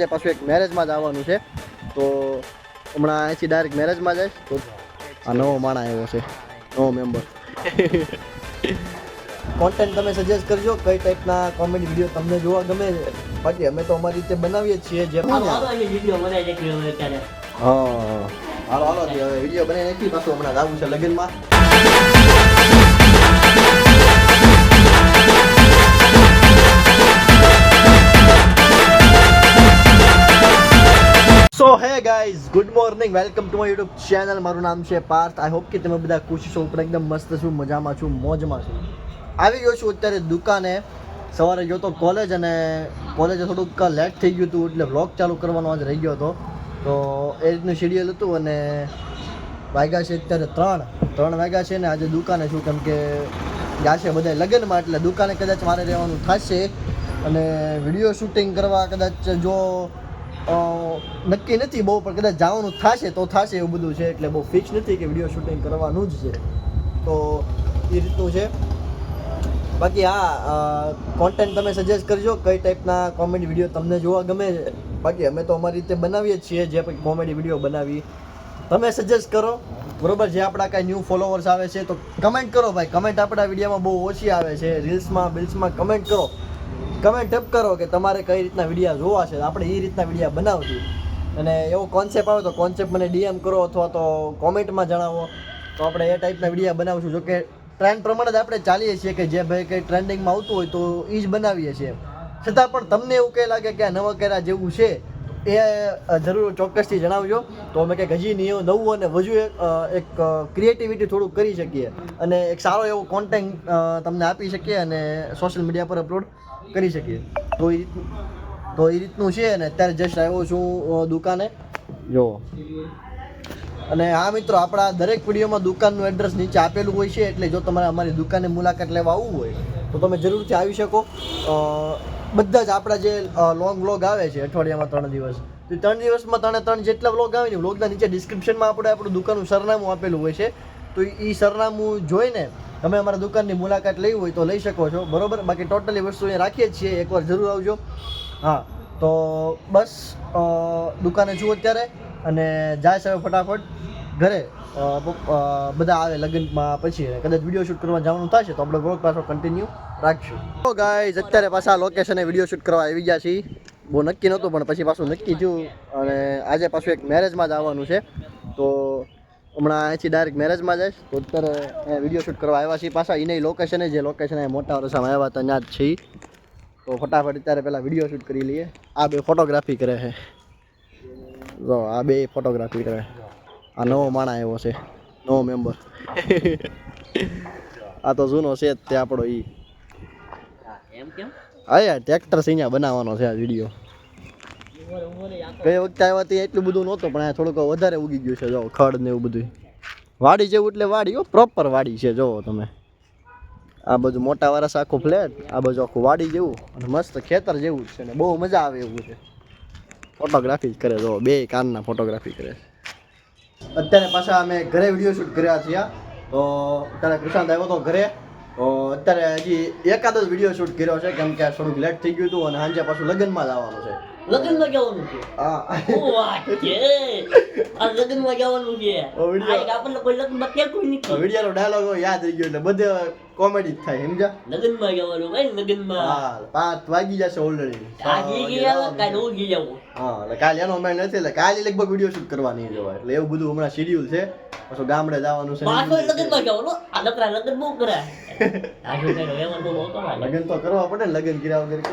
પાછું એક મેરેજમાં જ આવવાનું છે તો હમણાં અહીંથી ડાયરેક્ટ મેરેજમાં જાય તો આ નવો માણા આવ્યો છે, નવો મેમ્બર. કોન્ટેન્ટ તમે સજેસ્ટ કરજો કઈ ટાઈપના કોમેડી વિડીયો તમને જોવા ગમે છે. બાકી અમે તો અમારી રીતે બનાવીએ છીએ જે હા હાલો હવે વિડીયો બનાવી નાખી. પાછું હમણાં જવું છે લગ્નમાં. So hey guys, good morning, welcome to my YouTube channel. મારું નામ છે પાર્થ. આઈ હોપ કે તમે બધા ખુશ છો, પણ એકદમ મસ્ત છું, મજામાં છું, મોજમાં છું. આવી ગયો છું અત્યારે દુકાને. સવારે ગયો તો કોલેજ અને કોલેજે થોડુંક લેટ થઈ ગયું હતું એટલે વ્લોગ ચાલુ કરવાનો આજ રહી ગયો હતો. તો એ રીતનું શેડ્યુલ હતું અને વાગ્યા છે અત્યારે 3 વાગ્યા છે ને આજે દુકાને છું કેમ કે ગયા છે બધા લગ્નમાં એટલે દુકાને કદાચ મારે રહેવાનું થશે અને વિડીયો શૂટિંગ કરવા કદાચ જો નક્કી નથી બહુ, પણ કદાચ જવાનું થશે તો થશે એવું બધું છે એટલે બહુ ફિક્સ નથી કે વિડીયો શૂટિંગ કરવાનું જ છે. તો એ રીતનું છે. બાકી હા, કોન્ટેન્ટ તમે સજેસ્ટ કરજો કઈ ટાઈપના કોમેડી વિડીયો તમને જોવા ગમે છે. બાકી અમે તો અમારી રીતે બનાવીએ જ છીએ જે કંઈ કોમેડી વિડીયો બનાવી. તમે સજેસ્ટ કરો બરોબર. જે આપણા કાંઈ ન્યૂ ફોલોવર્સ આવે છે તો કમેન્ટ કરો ભાઈ. કમેન્ટ આપણા વિડીયોમાં બહુ ઓછી આવે છે. રીલ્સમાં કમેન્ટ કરો, કમેન્ટ અપ કરો કે તમારે કઈ રીતના વિડીયો જોવા છે, આપણે એ રીતના વિડીયો બનાવશું. અને એવો કોન્સેપ્ટ આવે તો કોન્સેપ્ટ મને ડીએમ કરો અથવા તો કોમેન્ટમાં જણાવો તો આપણે એ ટાઈપના વિડીયો બનાવશું. જો કે ટ્રેન્ડ પ્રમાણે જ આપણે ચાલીએ છીએ કે જે ભાઈ કંઈ ટ્રેન્ડિંગમાં આવતું હોય તો એ જ બનાવીએ છીએ. છતાં પણ તમને એવું કંઈ લાગે કે આ નવા કેરા જેવું છે એ જરૂર ચોક્કસથી જણાવજો તો અમે કંઈક હજી નવું અને વધુ એક ક્રિએટિવિટી થોડુંક કરી શકીએ અને એક સારો એવો કોન્ટેન્ટ તમને આપી શકીએ અને સોશિયલ મીડિયા પર અપલોડ કરી શકીએ. તો એ રીતનું છે અને અત્યારે જસ્ટ આવ્યો છું દુકાને જો. અને હા મિત્રો, આપણા દરેક વિડીયોમાં દુકાનનું એડ્રેસ નીચે આપેલું હોય છે એટલે જો તમારે અમારી દુકાને મુલાકાત લેવા આવવું હોય તો તમે જરૂરથી આવી શકો. બધા જ આપણા જે લોંગ વ્લોગ આવે છે અઠવાડિયામાં 3 દિવસ, તો 3 દિવસમાં 3 જેટલા વ્લોગ આવે ને વ્લોગના નીચે ડિસ્ક્રિપ્શનમાં આપણું દુકાનનું સરનામું આપેલું હોય છે. તો એ સરનામું જોઈને તમે અમારા દુકાનની મુલાકાત લેવી હોય તો લઈ શકો છો બરોબર. બાકી ટોટલી વસ્તુ અહીંયા રાખીએ જ છીએ, એકવાર જરૂર આવજો. હા તો બસ દુકાને છું અત્યારે અને જાય છે હવે ફટાફટ ઘરે. બધા આવે લગ્નમાં પછી કદાચ વિડીયો શૂટ કરવા જવાનું થશે તો આપણે વ્લોગ પાછો કન્ટિન્યુ રાખશું. તો ગાઈઝ અત્યારે પાછા લોકેશને વિડીયો શૂટ કરવા આવી ગયા છીએ. બહુ નક્કી નહોતું પણ પછી પાછું નક્કી થયું અને આજે પાછું એક મેરેજમાં જ આવવાનું છે તો હમણાં અહીંથી ડાયરેક્ટ મેરેજમાં જાય તો અત્યારે વિડીયો શૂટ કરવા આવ્યા છીએ પાછા. એને લોકેશને જે લોકેશન મોટા વર્ષમાં આવ્યા હતા ત્યાં જ છીએ. તો ફટાફટ અત્યારે પહેલાં વિડીયો શૂટ કરી લઈએ. આ બે ફોટોગ્રાફી કરે છે જો, આ બે ફોટોગ્રાફી કરે. આ નવો માણા આવ્યો છે, નવો મેમ્બર. આ તો જૂનો છે જ તે આપણો ઈ. હા યાર, ટ્રેક્ટર સિંહા બનાવવાનો છે આ વિડીયો. ગઈ વખતે આવ્યા ત્યાં એટલું બધું નહોતું પણ આ થોડુંક વધારે ઉગી ગયું છે જો, ખડ ને એવું બધું. વાડી જેવું એટલે વાડી હો, પ્રોપર વાડી છે જોવો તમે. આ બધું મોટા વારસ આખું ફ્લેટ, આ બાજુ આખું વાડી જેવું અને મસ્ત ખેતર જેવું જ છે ને બહુ મજા આવે એવું છે. ફોટોગ્રાફી જ કરે જો, બે કારના ફોટોગ્રાફી કરે છે. અત્યારે પાછા અમે ઘરે વિડીયો શૂટ કર્યા છીએ તો અત્યારે પ્રશાંત આવ્યો તો ઘરે. તો અત્યારે હજી એકાદ જ વિડીયો શૂટ કર્યો છે કેમ કે થોડુંક લેટ થઈ ગયું હતું અને સાંજે પાછું લગ્નમાં જ આવવાનું છે. લગ્નમાં જવાનું છે? હા. ઓ વાત છે. આ લગ્નમાં જવાનું છે. આપણને કોઈ લગ્નમાં કેતું નથી. વિડીયોનો ડાયલોગ યાદ રહી ગયો એટલે બધે કોમેડી જ થાય સમજ્યા. લગ્નમાં જવાનું ભાઈ, લગ્નમાં. હા 5 વાગી જશે ઓલરેડી. આજે ગયા કાલ ઉગી જવું. હા એટલે કાલે એનો મેળ નથી એટલે કાલે લગભગ વિડીયો શૂટ કરવા નહીં જવાય એટલે એવું બધું હમણાં શેડ્યુલ છે. પાછું ગામડે જવાનું છે. પાછો લગ્નમાં જવાનું. આ લગરા લગ્ન બહુ કરે. લગ્ન તો કરવા પડે ને, લગ્ન કર્યા વગર કે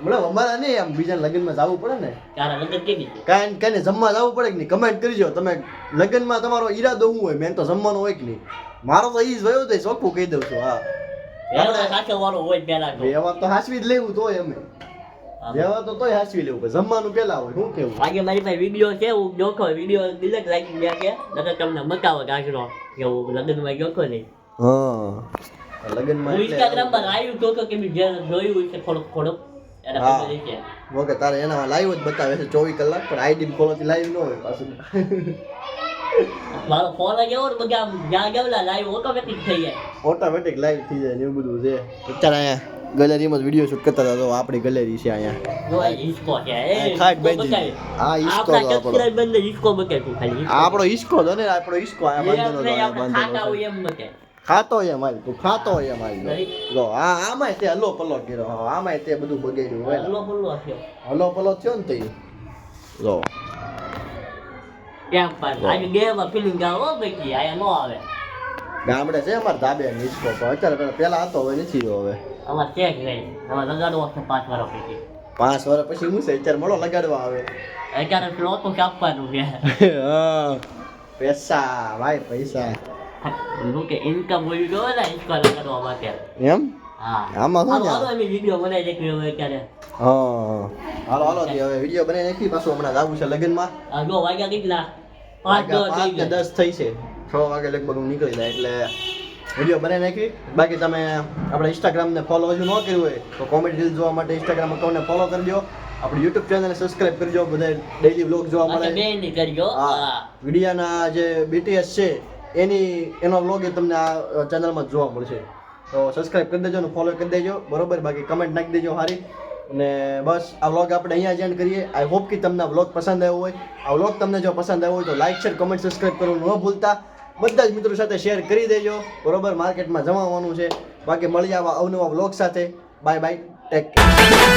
મતલબ અમારા નહીં આમ બીજા લગ્નમાં જવું પડે ને. કાંઈ કઈ જમવા જવું પડે કે નહીં કમેન્ટ કરજો તમે. લગ્નમાં તમારો ઈરાદો શું હોય, મેન તો જમવાનો હોય કે નહીં. મારો તો ઈ જ વયો તો ચોખ્ખું કહી દઉં છું. હા વ્યવહાર તો હાસવી જ લેવું તોય અમે વ્યવહાર તો તોય હાસવી લેવું જમવાનું પેલા હોય. શું કેવું આજે મારી પાસે વિડીયો છે, હું જોખો વિડીયો ડિલેટ રાખી ગયા કે નકર તમને મકાવો કાઢનો કે હું લગ્નમાં જોખો નહીં. હા લગ્નમાં ઇન્સ્ટાગ્રામ પર લાઈવ જોખો કે બી જોયું છે થોડુંક એને ખબર છે. ઓકે તારે એના લાઈવ જ બતાવે છે 24 કલાક પણ આઈડી ફોલોથી લાઈવ ન હોય પાછું. મારો ફોન જ એવો બધા જ્યાં ગયેલા લાઈવ ઓટોમેટિક થઈ જાય. ઓટોમેટિક લાઈવ થઈ જાય ને એવું બધું છે. અત્યારે અહીંયા ગેલેરીમાં જ વિડીયો શૂટ કરતા હતા. તો આપણી ગેલેરી છે અહીંયા. જો આ હિસ્કો છે એ ખાટ હિસ્કો બાંધી. બતાય. આ હિસ્કો આપણા તો આપણો. subscriber ને હિસ્કો બતાય તું ખાલી આપણો હિસ્કો હતો ને, આપણો હિસ્કો આ એ બાંધેલો હતો, આપણે આ આપણે બાંધેલો ખાતા હતો. હોય એમ બતાય. ખાતો હોય મારી, તું ખાતો હોય મારી. નહીં. જો આમાંય તે હલો પલો કર્યો, હા, આમાંય તે બધું બગાડ્યું હોય. હલ્લો પલ્લો છે હલો પલો થયો ને તે જો કેમ પણ આજે ગેમમાં ફિલિંગ આવે હો બાકી આયા નો આવે ગામડે છે અમારે ધાબે હિસ્કો, પણ અત્યારે પેલા હતો હવે નથી રહ્યો. હવે અમાર ચેક નહીં અમાર લગાડવો છે 5 વર્ષ પછી 5 વર્ષ પછી હું છે અત્યારે મળો લગાડવા આવે. અત્યારે પેલો તો કાપવાનું છે હા, પૈસા ભાઈ, પૈસા હું કે ઇન્કમ હોવી જોઈએ ને હિસ્કો લગાડવા માટે એમ. હા આમાં શું હાલો છે? અમે વિડિયો બનાવી દેખ્યો હવે અત્યારે હા, હાલો હાલો તે હવે વિડીયો બનાવી નાખી. પાછું હમણાં જાવું છે લગ્નમાં. આ જો વાગ્યા કેટલા 5 5 કે 10 થઈ છે. 6 વાગે લગભગ હું નીકળી જાય એટલે વિડીયો બનાવી નાખી. બાકી તમે આપણા ઇન્સ્ટાગ્રામને ફોલો હજુ ન કર્યું હોય તો કોમેડી રીલ જોવા માટે ઇન્સ્ટાગ્રામ અકાઉન્ટને ફોલો કરજો. આપણી યુટ્યુબ ચેનલને સબસ્ક્રાઇબ કરજો. બધા ડેઈલી વ્લોગ જોવા મળે. બેન ની કરજો હા, વિડીયાના જે BTS છે એનો વ્લોગ તમને આ ચેનલમાં જોવા મળશે. તો સબસ્ક્રાઇબ કરી દેજો અને ફોલો કરી દેજો, બરોબર. બાકી કમેન્ટ નાખી દેજો સારી. અને બસ આ વ્લોગ આપણે અહીંયા જ એન્ડ કરીએ. આઈ હોપ કે તમને આ વ્લોગ પસંદ આવ્યો હોય. આ વ્લોગ તમને જો પસંદ આવ્યો હોય તો લાઈક, શેર, કમેન્ટ, સબસ્ક્રાઇબ કરવાનું ન ભૂલતા. બધા જ મિત્રો સાથે શેર કરી દેજો, બરોબર. માર્કેટમાં જમાવવાનું છે. બાકી મળી આવા અવનવા વ્લોગ સાથે. Bye bye, take care.